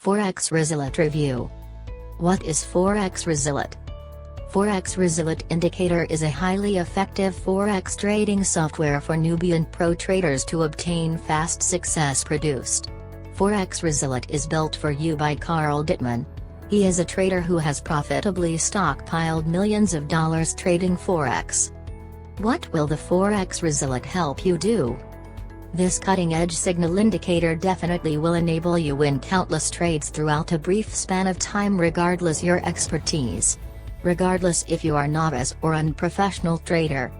Forex Resolut Review. What is Forex Resolut? Forex Resolut Indicator is a highly effective forex trading software for newbie and pro traders to obtain fast success produced. Forex Resolut is built for you by Karl Dittmann. He is a trader who has profitably stockpiled millions of dollars trading forex. What will the Forex Resolut help you do? This cutting-edge signal indicator definitely will enable you win countless trades throughout a brief span of time regardless your expertise. Regardless if you are novice or unprofessional trader.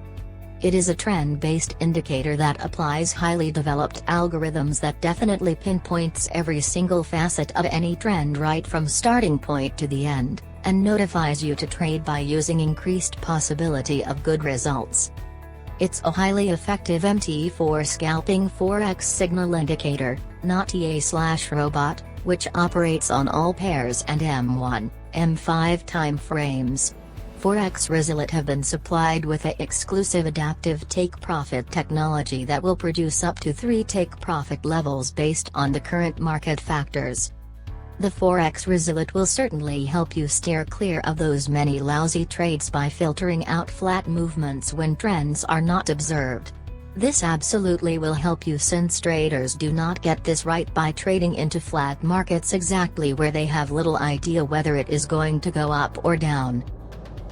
It is a trend-based indicator that applies highly developed algorithms that definitely pinpoints every single facet of any trend right from starting point to the end, and notifies you to trade by using increased possibility of good results. It's a highly effective MT4 scalping forex signal indicator, not TA/robot, which operates on all pairs and M1, M5 time frames. Forex Resolut have been supplied with an exclusive adaptive take-profit technology that will produce up to 3 take-profit levels based on the current market factors. The Forex Resolut will certainly help you steer clear of those many lousy trades by filtering out flat movements when trends are not observed. This absolutely will help you since traders do not get this right by trading into flat markets exactly where they have little idea whether it is going to go up or down.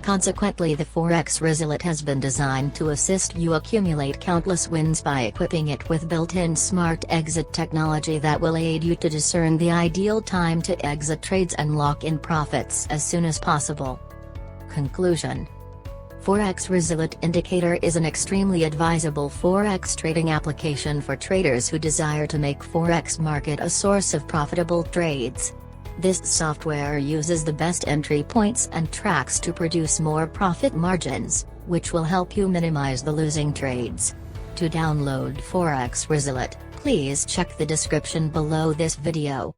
Consequently, the Forex Resolut has been designed to assist you accumulate countless wins by equipping it with built-in smart exit technology that will aid you to discern the ideal time to exit trades and lock in profits as soon as possible. Conclusion: Forex Resolut Indicator is an extremely advisable forex trading application for traders who desire to make forex market a source of profitable trades. This software uses the best entry points and tracks to produce more profit margins, which will help you minimize the losing trades. To download Forex Resolut, please check the description below this video.